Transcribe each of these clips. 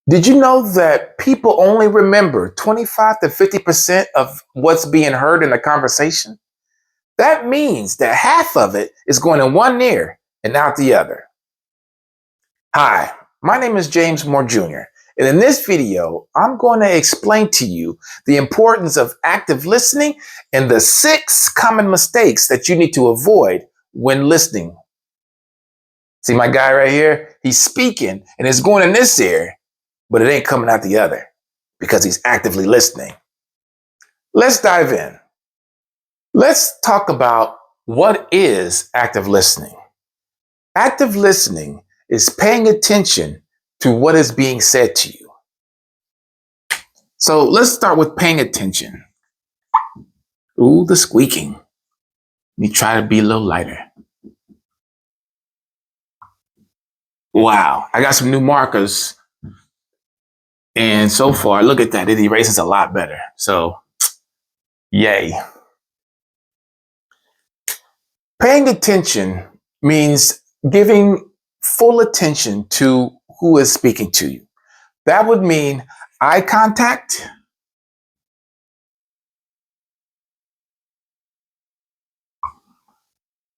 Did you know that people only remember 25 to 50% of what's being heard in a conversation? That means that half of it is going in one ear and out the other. Hi, my name is James Moore Jr., and in this video, I'm going to explain to you the importance of active listening and the 6 common mistakes that you need to avoid when listening. See my guy right here? He's speaking and it's going in this ear, but it ain't coming out the other because he's actively listening. Let's dive in. Let's talk about what is active listening. Active listening is paying attention to what is being said to you. So let's start with paying attention. Ooh, the squeaking. Let me try to be a little lighter. Wow, I got some new markers. And so far, look at that. It erases a lot better. So, yay. Paying attention means giving full attention to who is speaking to you. That would mean eye contact,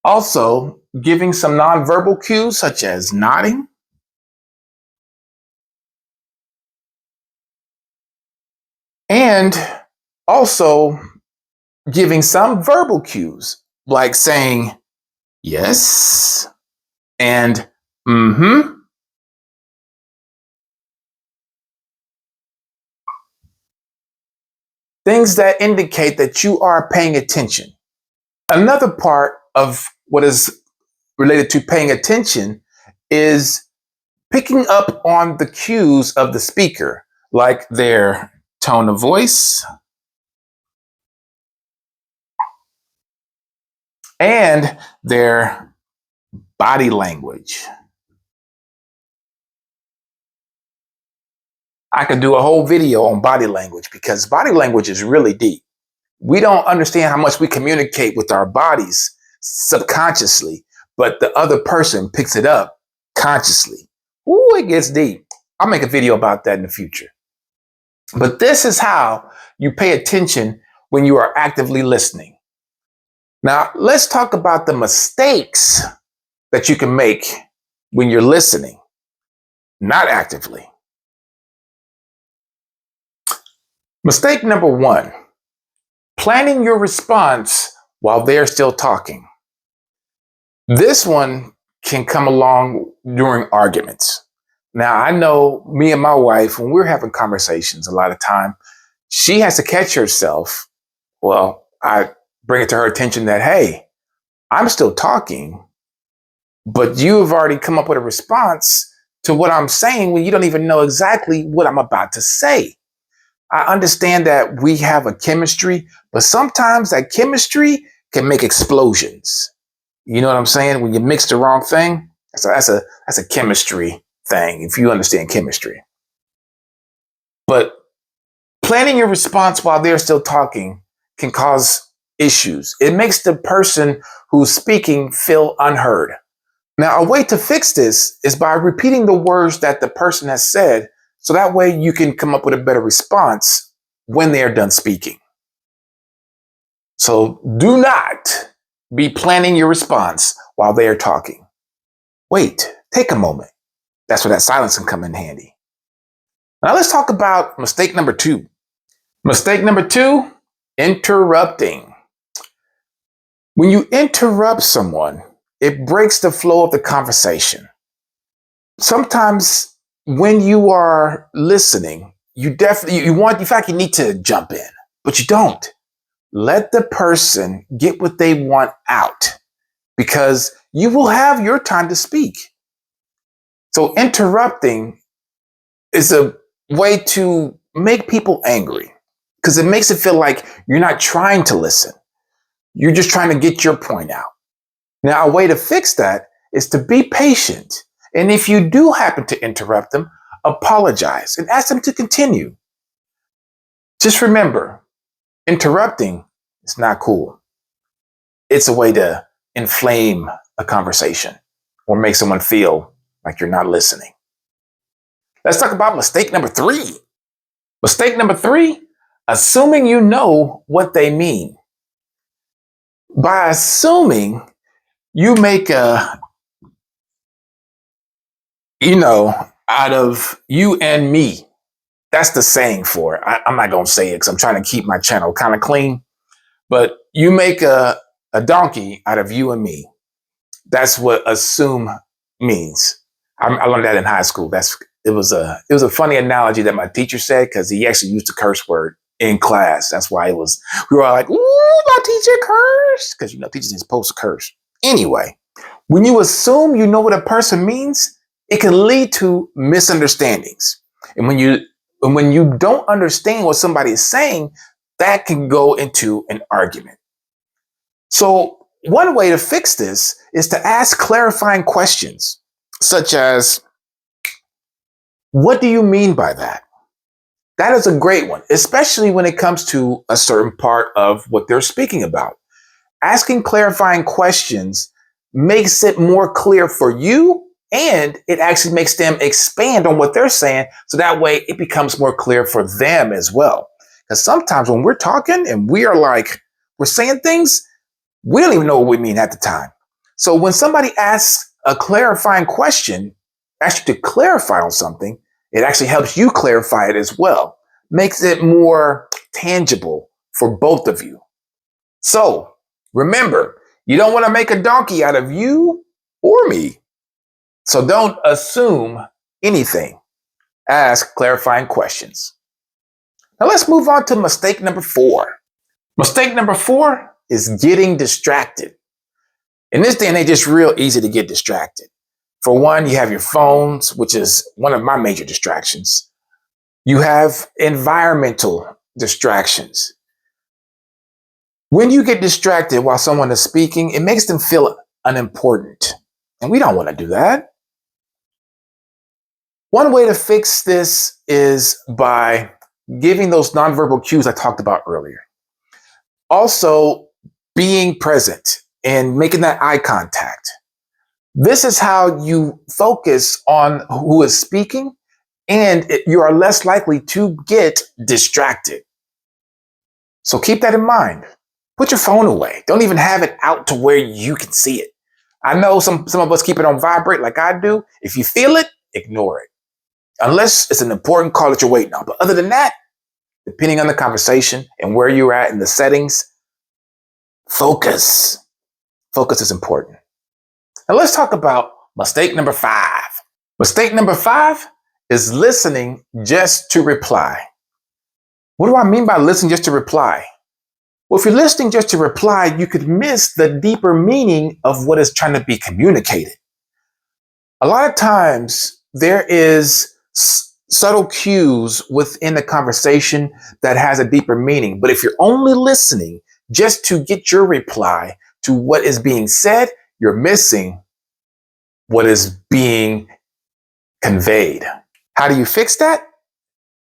also giving some nonverbal cues such as nodding, and also giving some verbal cues like saying yes and mm-hmm. Things that indicate that you are paying attention. Another part of what is related to paying attention is picking up on the cues of the speaker, like their tone of voice and their body language. I could do a whole video on body language because body language is really deep. We don't understand how much we communicate with our bodies subconsciously, but the other person picks it up consciously. Ooh, it gets deep. I'll make a video about that in the future. But this is how you pay attention when you are actively listening. Now, let's talk about the mistakes that you can make when you're listening, not actively. Mistake number 1, planning your response while they're still talking. This one can come along during arguments. Now, I know me and my wife, when we're having conversations a lot of time, she has to catch herself. Well, I bring it to her attention that, hey, I'm still talking, but you have already come up with a response to what I'm saying when you don't even know exactly what I'm about to say. I understand that we have a chemistry, but sometimes that chemistry can make explosions. You know what I'm saying? When you mix the wrong thing, that's a chemistry thing, if you understand chemistry. But planning your response while they're still talking can cause issues. It makes the person who's speaking feel unheard. Now, a way to fix this is by repeating the words that the person has said, so that way you can come up with a better response when they are done speaking. So do not be planning your response while they are talking. Wait, take a moment. That's where that silence can come in handy. Now let's talk about mistake number 2. Mistake number 2, interrupting. When you interrupt someone, it breaks the flow of the conversation. Sometimes when you are listening, you need to jump in, but you don't. Let the person get what they want out because you will have your time to speak. So interrupting is a way to make people angry because it makes it feel like you're not trying to listen. You're just trying to get your point out. Now, a way to fix that is to be patient. And if you do happen to interrupt them, apologize and ask them to continue. Just remember, interrupting is not cool. It's a way to inflame a conversation or make someone feel like you're not listening. Let's talk about mistake number 3. Mistake number 3, assuming you know what they mean. By assuming, you make out of you and me. That's the saying for it. I'm not going to say it because I'm trying to keep my channel kind of clean. But you make a donkey out of you and me. That's what assume means. I learned that in high school. It was a funny analogy that my teacher said because he actually used a curse word in class. That's why we were all like, "Ooh, my teacher cursed," because teachers ain't supposed to curse. Anyway, when you assume you know what a person means, it can lead to misunderstandings. And when you don't understand what somebody is saying, that can go into an argument. So one way to fix this is to ask clarifying questions, such as, what do you mean by that? That is a great one, especially when it comes to a certain part of what they're speaking about. Asking clarifying questions makes it more clear for you, and it actually makes them expand on what they're saying. So that way it becomes more clear for them as well. Because sometimes when we're talking and we're saying things, we don't even know what we mean at the time. So when somebody asks a clarifying question, asks you to clarify on something, it actually helps you clarify it as well. Makes it more tangible for both of you. So remember, you don't want to make a donkey out of you or me. So don't assume anything. Ask clarifying questions. Now let's move on to mistake number 4. Mistake number 4 is getting distracted. In this day and age, it's real easy to get distracted. For one, you have your phones, which is one of my major distractions. You have environmental distractions. When you get distracted while someone is speaking, it makes them feel unimportant. And we don't want to do that. One way to fix this is by giving those nonverbal cues I talked about earlier. Also, being present and making that eye contact. This is how you focus on who is speaking, and you are less likely to get distracted. So keep that in mind. Put your phone away. Don't even have it out to where you can see it. I know some of us keep it on vibrate like I do. If you feel it, ignore it. Unless it's an important call that you're waiting on. But other than that, depending on the conversation and where you're at in the settings, focus. Focus is important. Now let's talk about mistake number 5. Mistake number 5 is listening just to reply. What do I mean by listening just to reply? Well, if you're listening just to reply, you could miss the deeper meaning of what is trying to be communicated. A lot of times there is subtle cues within the conversation that has a deeper meaning. But if you're only listening just to get your reply to what is being said, you're missing what is being conveyed. How do you fix that?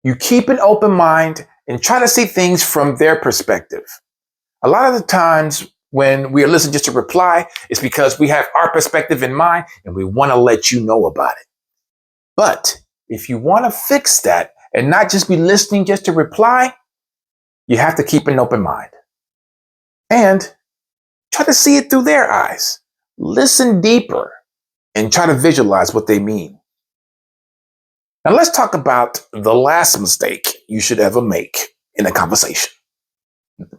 You keep an open mind and try to see things from their perspective. A lot of the times when we are listening just to reply, it's because we have our perspective in mind and we want to let you know about it. But if you want to fix that and not just be listening just to reply, you have to keep an open mind and try to see it through their eyes. Listen deeper and try to visualize what they mean. Now let's talk about the last mistake you should ever make in a conversation.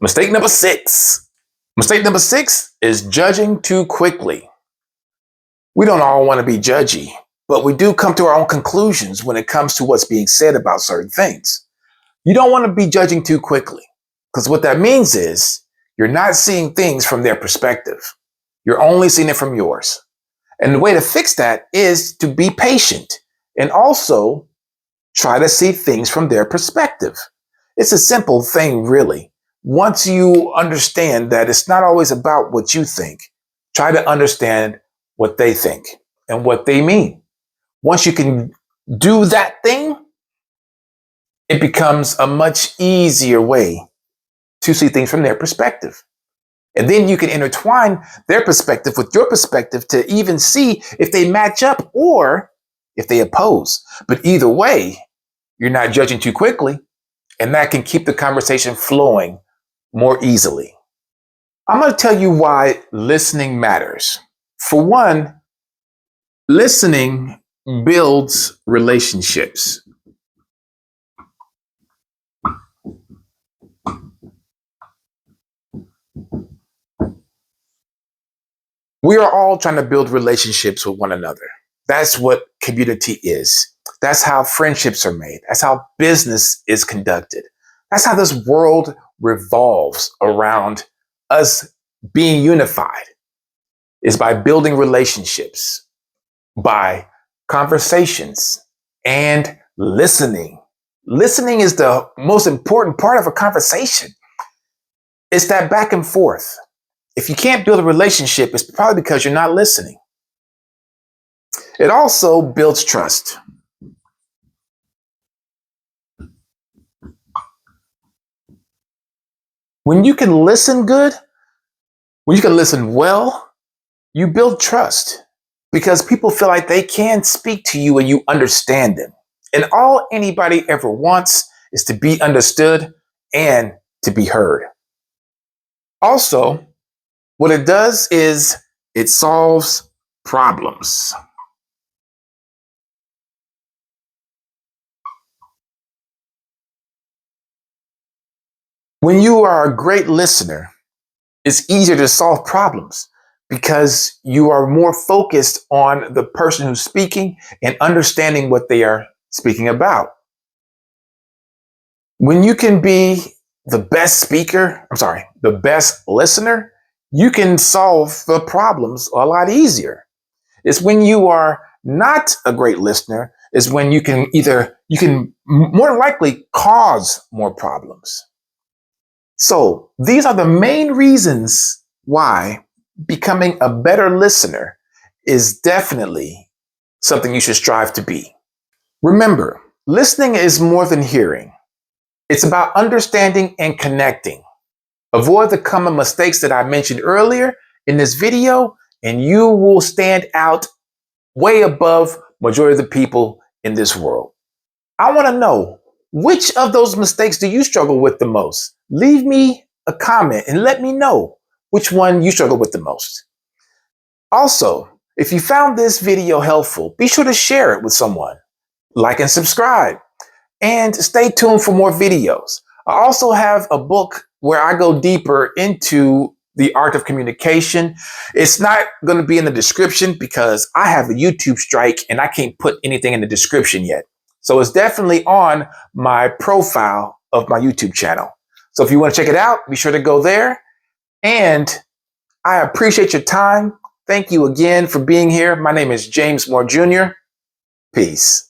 Mistake number 6. Mistake number 6 is judging too quickly. We don't all want to be judgy, but we do come to our own conclusions when it comes to what's being said about certain things. You don't want to be judging too quickly, because what that means is you're not seeing things from their perspective. You're only seeing it from yours. And the way to fix that is to be patient and also try to see things from their perspective. It's a simple thing, really. Once you understand that it's not always about what you think, try to understand what they think and what they mean. Once you can do that thing, it becomes a much easier way to see things from their perspective. And then you can intertwine their perspective with your perspective to even see if they match up or if they oppose. But either way, you're not judging too quickly, and that can keep the conversation flowing more easily. I'm going to tell you why listening matters. For one, listening builds relationships. We are all trying to build relationships with one another. That's what community is. That's how friendships are made. That's how business is conducted. That's how this world revolves around us being unified, is by building relationships, by conversations, and listening. Listening is the most important part of a conversation. It's that back and forth. If you can't build a relationship, it's probably because you're not listening. It also builds trust. When you can listen good, when you can listen well, you build trust because people feel like they can speak to you and you understand them. And all anybody ever wants is to be understood and to be heard. Also, what it does is it solves problems. When you are a great listener, it's easier to solve problems because you are more focused on the person who's speaking and understanding what they are speaking about. When you can be the best listener, you can solve the problems a lot easier. It's when you are not a great listener is when you can more likely cause more problems. So these are the main reasons why becoming a better listener is definitely something you should strive to be. Remember, listening is more than hearing. It's about understanding and connecting. Avoid the common mistakes that I mentioned earlier in this video, and you will stand out way above majority of the people in this world. I want to know, which of those mistakes do you struggle with the most? Leave me a comment and let me know which one you struggle with the most. Also, if you found this video helpful, be sure to share it with someone. Like and subscribe. And stay tuned for more videos. I also have a book where I go deeper into the art of communication. It's not going to be in the description because I have a YouTube strike and I can't put anything in the description yet. So it's definitely on my profile of my YouTube channel. So if you want to check it out, be sure to go there. And I appreciate your time. Thank you again for being here. My name is James Moore Jr. Peace.